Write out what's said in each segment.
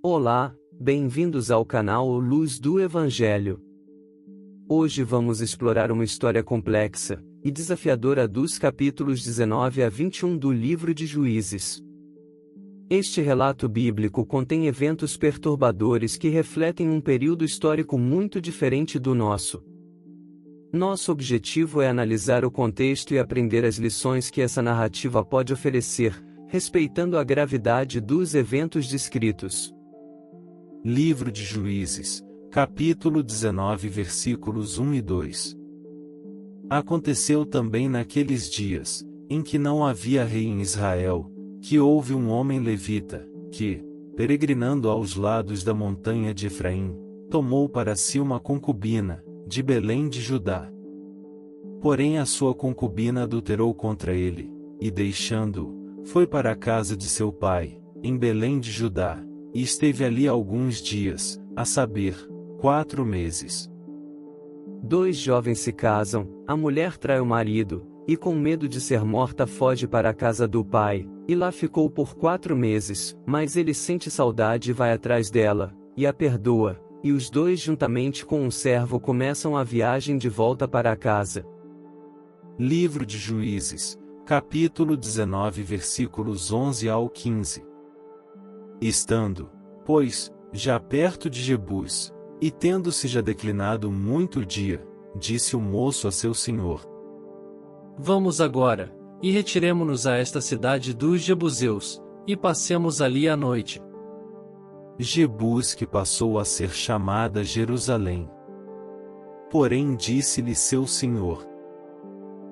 Olá, bem-vindos ao canal Luz do Evangelho. Hoje vamos explorar uma história complexa e desafiadora dos capítulos 19 a 21 do livro de Juízes. Este relato bíblico contém eventos perturbadores que refletem um período histórico muito diferente do nosso. Nosso objetivo é analisar o contexto e aprender as lições que essa narrativa pode oferecer, respeitando a gravidade dos eventos descritos. Livro de Juízes, capítulo 19, versículos 1 e 2. Aconteceu também naqueles dias, em que não havia rei em Israel, que houve um homem levita, que, peregrinando aos lados da montanha de Efraim, tomou para si uma concubina, de Belém de Judá. Porém a sua concubina adulterou contra ele, e deixando-o, foi para a casa de seu pai, em Belém de Judá, e esteve ali alguns dias, a saber, 4 meses. 2 jovens se casam, a mulher trai o marido, e com medo de ser morta foge para a casa do pai, e lá ficou por 4 meses, mas ele sente saudade e vai atrás dela, e a perdoa, e os dois juntamente com um servo começam a viagem de volta para a casa. Livro de Juízes, capítulo 19, versículos 11 ao 15. Estando, pois, já perto de Jebus, e tendo-se já declinado muito o dia, disse o moço a seu senhor: Vamos agora, e retiremo-nos a esta cidade dos Jebuseus, e passemos ali a noite. Jebus, que passou a ser chamada Jerusalém. Porém disse-lhe seu senhor: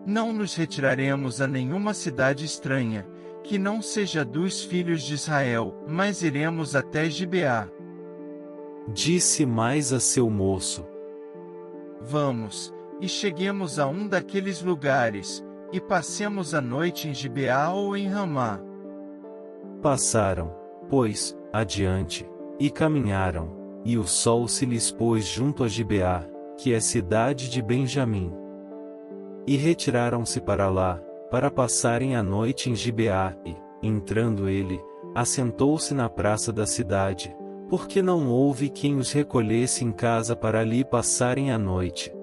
Não nos retiraremos a nenhuma cidade estranha, que não seja dos filhos de Israel, mas iremos até Gibeá. Disse mais a seu moço: Vamos, e cheguemos a um daqueles lugares, e passemos a noite em Gibeá ou em Ramá. Passaram, pois, adiante, e caminharam, e o sol se lhes pôs junto a Gibeá, que é cidade de Benjamim. E retiraram-se para lá, para passarem a noite em Gibeá, e, entrando ele, assentou-se na praça da cidade, porque não houve quem os recolhesse em casa para ali passarem a noite.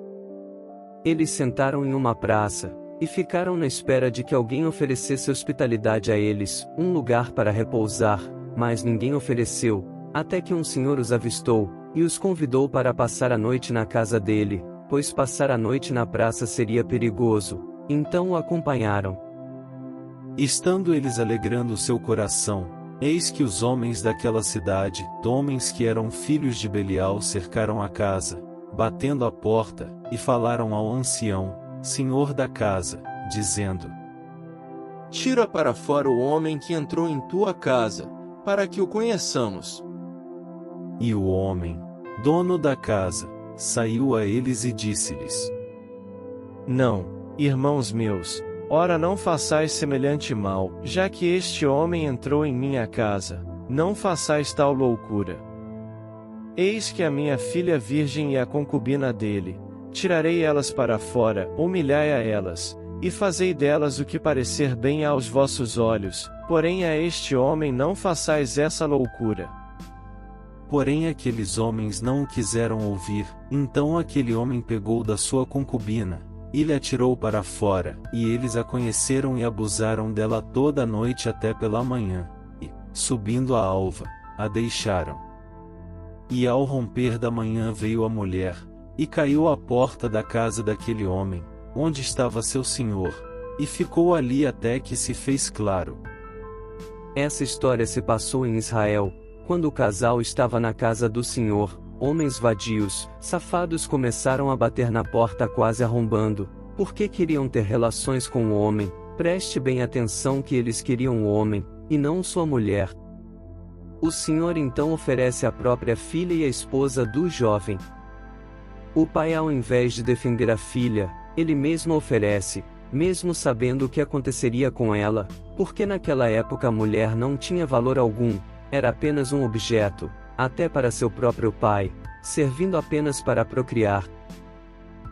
Eles sentaram em uma praça, e ficaram na espera de que alguém oferecesse hospitalidade a eles, um lugar para repousar, mas ninguém ofereceu, até que um senhor os avistou, e os convidou para passar a noite na casa dele, pois passar a noite na praça seria perigoso. Então o acompanharam. Estando eles alegrando seu coração, eis que os homens daquela cidade, homens que eram filhos de Belial, cercaram a casa, batendo a porta, e falaram ao ancião, senhor da casa, dizendo: Tira para fora o homem que entrou em tua casa, para que o conheçamos. E o homem, dono da casa, saiu a eles e disse-lhes: Não, irmãos meus, ora não façais semelhante mal, já que este homem entrou em minha casa, não façais tal loucura. Eis que a minha filha virgem e a concubina dele, tirarei elas para fora, humilhai a elas, e fazei delas o que parecer bem aos vossos olhos, porém a este homem não façais essa loucura. Porém aqueles homens não o quiseram ouvir, então aquele homem pegou da sua concubina, e lhe atirou para fora, e eles a conheceram e abusaram dela toda a noite até pela manhã, e, subindo a alva, a deixaram. E ao romper da manhã veio a mulher, e caiu à porta da casa daquele homem, onde estava seu senhor, e ficou ali até que se fez claro. Essa história se passou em Israel, quando o casal estava na casa do Senhor. Homens vadios, safados começaram a bater na porta quase arrombando, porque queriam ter relações com o homem. Preste bem atenção que eles queriam o homem, e não sua mulher. O Senhor então oferece a própria filha e a esposa do jovem. O pai, ao invés de defender a filha, ele mesmo oferece, mesmo sabendo o que aconteceria com ela, porque naquela época a mulher não tinha valor algum, era apenas um objeto, até para seu próprio pai, servindo apenas para procriar.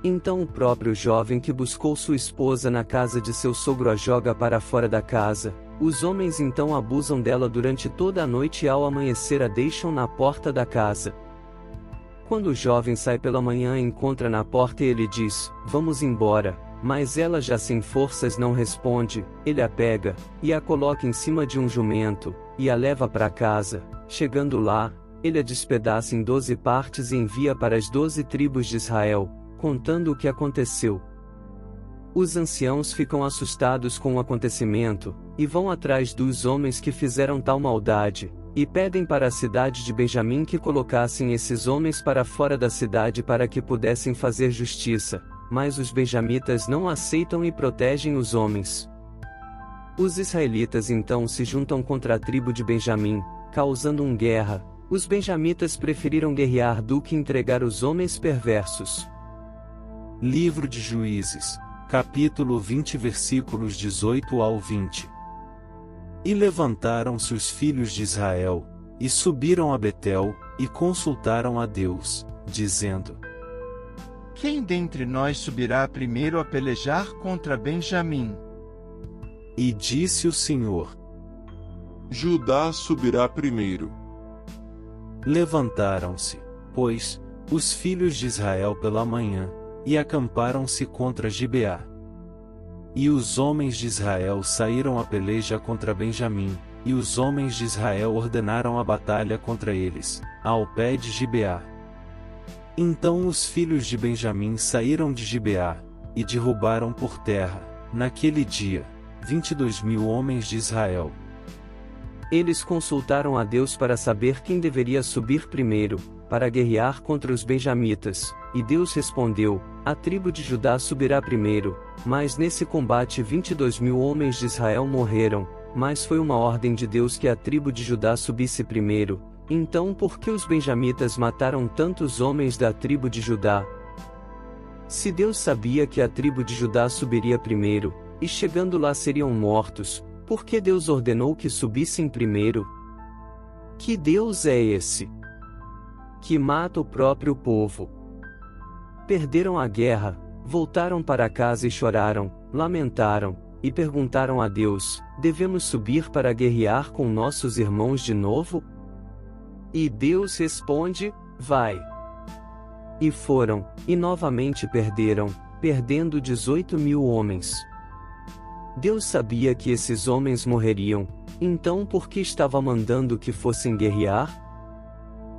Então o próprio jovem que buscou sua esposa na casa de seu sogro a joga para fora da casa, Os homens então abusam dela durante toda a noite e ao amanhecer a deixam na porta da casa. Quando o jovem sai pela manhã e encontra na porta e ele diz, vamos embora, mas ela já sem forças não responde, ele a pega, e a coloca em cima de um jumento, e a leva para casa. Chegando lá, ele a despedaça em 12 partes e envia para as 12 tribos de Israel, contando o que aconteceu. Os anciãos ficam assustados com o acontecimento, e vão atrás dos homens que fizeram tal maldade, e pedem para a cidade de Benjamim que colocassem esses homens para fora da cidade para que pudessem fazer justiça, mas os benjamitas não aceitam e protegem os homens. Os israelitas então se juntam contra a tribo de Benjamim, causando uma guerra. Os benjamitas preferiram guerrear do que entregar os homens perversos. Livro de Juízes, capítulo 20, versículos 18 ao 20. E levantaram-se os filhos de Israel, e subiram a Betel, e consultaram a Deus, dizendo: Quem dentre nós subirá primeiro a pelejar contra Benjamim? E disse o Senhor: Judá subirá primeiro. Levantaram-se, pois, os filhos de Israel pela manhã, e acamparam-se contra Gibeá. E os homens de Israel saíram a peleja contra Benjamim, e os homens de Israel ordenaram a batalha contra eles, ao pé de Gibeá. Então os filhos de Benjamim saíram de Gibeá, e derrubaram por terra, naquele dia, 22.000 homens de Israel. Eles consultaram a Deus para saber quem deveria subir primeiro, para guerrear contra os benjamitas, e Deus respondeu, a tribo de Judá subirá primeiro, mas nesse combate 22.000 homens de Israel morreram, mas foi uma ordem de Deus que a tribo de Judá subisse primeiro. Então por que os benjamitas mataram tantos homens da tribo de Judá? Se Deus sabia que a tribo de Judá subiria primeiro, e chegando lá seriam mortos, por que Deus ordenou que subissem primeiro? Que Deus é esse? Que mata o próprio povo. Perderam a guerra, voltaram para casa e choraram, lamentaram, e perguntaram a Deus, devemos subir para guerrear com nossos irmãos de novo? E Deus responde, vai. E foram, e novamente perderam, perdendo 18.000 homens. Deus sabia que esses homens morreriam, então por que estava mandando que fossem guerrear?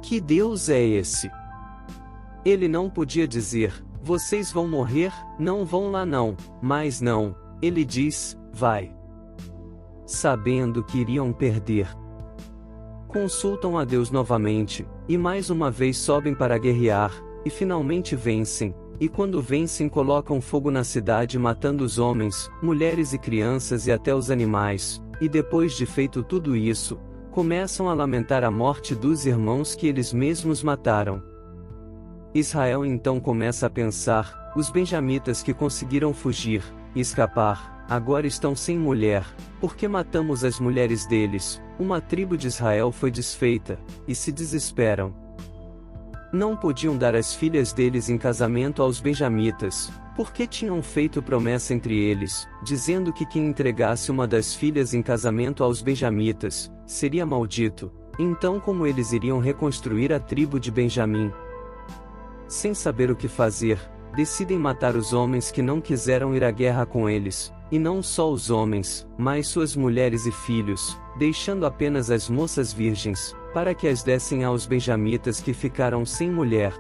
Que Deus é esse? Ele não podia dizer, vocês vão morrer, não vão lá não, mas não, ele diz, vai. Sabendo que iriam perder. Consultam a Deus novamente, e mais uma vez sobem para guerrear, e finalmente vencem, e quando vencem colocam fogo na cidade matando os homens, mulheres e crianças e até os animais, e depois de feito tudo isso, começam a lamentar a morte dos irmãos que eles mesmos mataram. Israel então começa a pensar, os benjamitas que conseguiram fugir, e escapar, agora estão sem mulher, porque matamos as mulheres deles, uma tribo de Israel foi desfeita, e se desesperam. Não podiam dar as filhas deles em casamento aos benjamitas, porque tinham feito promessa entre eles, dizendo que quem entregasse uma das filhas em casamento aos benjamitas, seria maldito. Então como eles iriam reconstruir a tribo de Benjamim? Sem saber o que fazer, decidem matar os homens que não quiseram ir à guerra com eles, e não só os homens, mas suas mulheres e filhos, deixando apenas as moças virgens, para que as dessem aos benjamitas que ficaram sem mulher.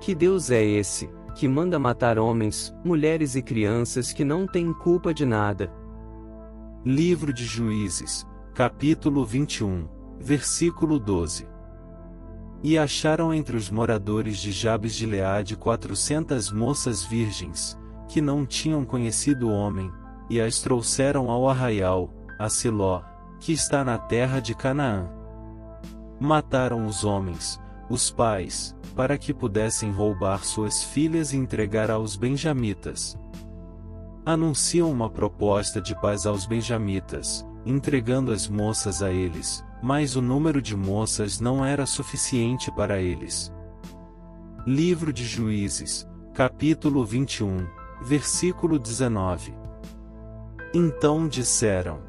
Que Deus é esse, que manda matar homens, mulheres e crianças que não têm culpa de nada? Livro de Juízes, capítulo 21, versículo 12. E acharam entre os moradores de Jabes de Gileade 400 moças virgens, que não tinham conhecido o homem, e as trouxeram ao arraial, a Siló, que está na terra de Canaã. Mataram os homens, os pais, para que pudessem roubar suas filhas e entregar aos benjamitas. Anunciam uma proposta de paz aos benjamitas, entregando as moças a eles, mas o número de moças não era suficiente para eles. Livro de Juízes, capítulo 21, versículo 19. Então disseram: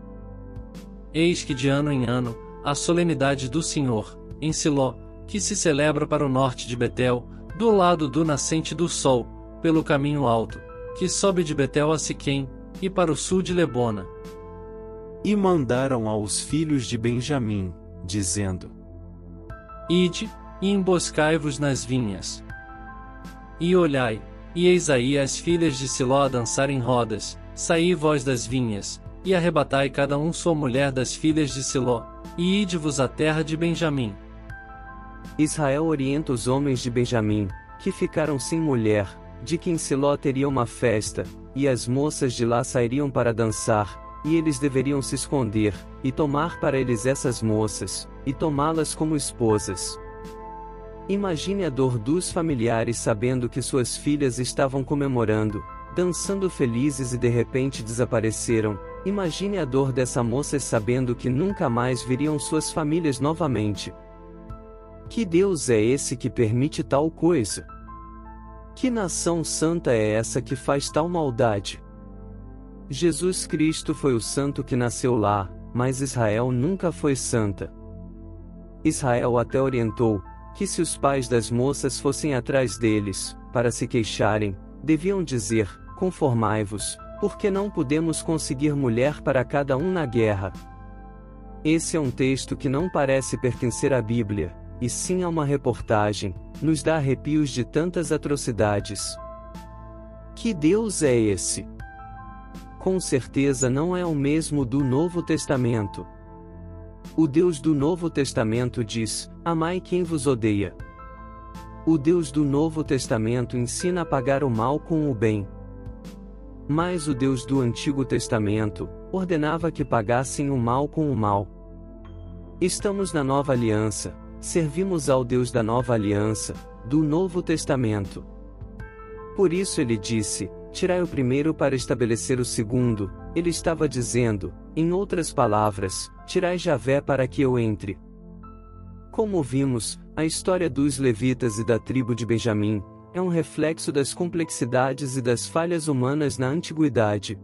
Eis que de ano em ano, a solenidade do Senhor, em Siló, que se celebra para o norte de Betel, do lado do nascente do sol, pelo caminho alto, que sobe de Betel a Siquém, e para o sul de Lebona. E mandaram aos filhos de Benjamim, dizendo: Ide, e emboscai-vos nas vinhas. E olhai, e eis aí as filhas de Siló a dançar em rodas, saí vós das vinhas, e arrebatai cada um sua mulher das filhas de Siló, e ide-vos à terra de Benjamim. Israel orienta os homens de Benjamim, que ficaram sem mulher, de que em Siló teria uma festa, e as moças de lá sairiam para dançar, e eles deveriam se esconder, e tomar para eles essas moças, e tomá-las como esposas. Imagine a dor dos familiares sabendo que suas filhas estavam comemorando, dançando felizes e de repente desapareceram. Imagine a dor dessas moças sabendo que nunca mais viriam suas famílias novamente. Que Deus é esse que permite tal coisa? Que nação santa é essa que faz tal maldade? Jesus Cristo foi o santo que nasceu lá, mas Israel nunca foi santa. Israel até orientou que se os pais das moças fossem atrás deles, para se queixarem, deviam dizer: conformai-vos, porque não podemos conseguir mulher para cada um na guerra. Esse é um texto que não parece pertencer à Bíblia, e sim a uma reportagem, nos dá arrepios de tantas atrocidades. Que Deus é esse? Com certeza não é o mesmo do Novo Testamento. O Deus do Novo Testamento diz: amai quem vos odeia. O Deus do Novo Testamento ensina a pagar o mal com o bem. Mas o Deus do Antigo Testamento ordenava que pagassem o mal com o mal. Estamos na Nova Aliança, servimos ao Deus da Nova Aliança, do Novo Testamento. Por isso ele disse: tirai o primeiro para estabelecer o segundo. Ele estava dizendo, em outras palavras, tirai Javé para que eu entre. Como vimos, a história dos levitas e da tribo de Benjamim é um reflexo das complexidades e das falhas humanas na antiguidade.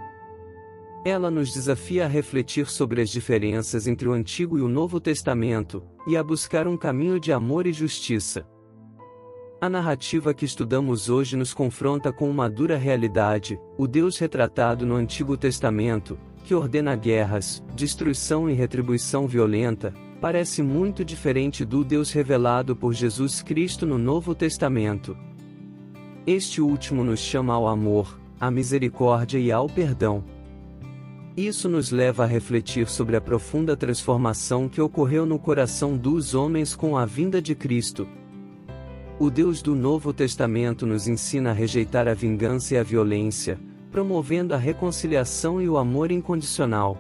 Ela nos desafia a refletir sobre as diferenças entre o Antigo e o Novo Testamento, e a buscar um caminho de amor e justiça. A narrativa que estudamos hoje nos confronta com uma dura realidade: o Deus retratado no Antigo Testamento, que ordena guerras, destruição e retribuição violenta, parece muito diferente do Deus revelado por Jesus Cristo no Novo Testamento. Este último nos chama ao amor, à misericórdia e ao perdão. Isso nos leva a refletir sobre a profunda transformação que ocorreu no coração dos homens com a vinda de Cristo. O Deus do Novo Testamento nos ensina a rejeitar a vingança e a violência, promovendo a reconciliação e o amor incondicional.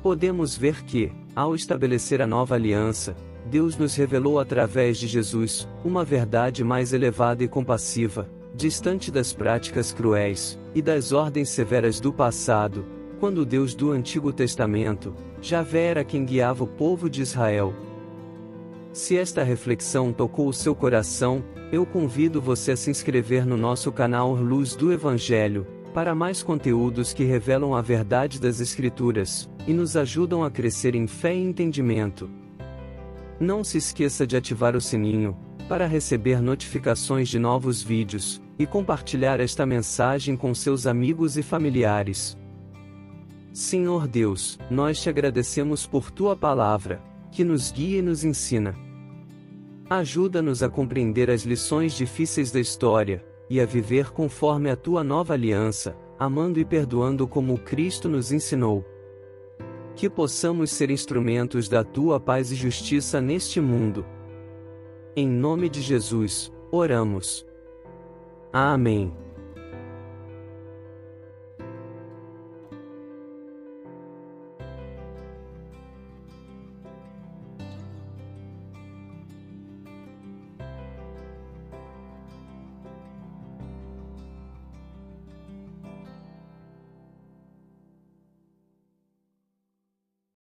Podemos ver que, ao estabelecer a nova aliança, Deus nos revelou através de Jesus uma verdade mais elevada e compassiva, distante das práticas cruéis e das ordens severas do passado, quando o Deus do Antigo Testamento, Javé, era quem guiava o povo de Israel. Se esta reflexão tocou o seu coração, eu convido você a se inscrever no nosso canal Luz do Evangelho, para mais conteúdos que revelam a verdade das Escrituras, e nos ajudam a crescer em fé e entendimento. Não se esqueça de ativar o sininho, para receber notificações de novos vídeos, e compartilhar esta mensagem com seus amigos e familiares. Senhor Deus, nós te agradecemos por tua palavra, que nos guia e nos ensina. Ajuda-nos a compreender as lições difíceis da história, e a viver conforme a tua nova aliança, amando e perdoando como Cristo nos ensinou. Que possamos ser instrumentos da tua paz e justiça neste mundo. Em nome de Jesus, oramos. Amém.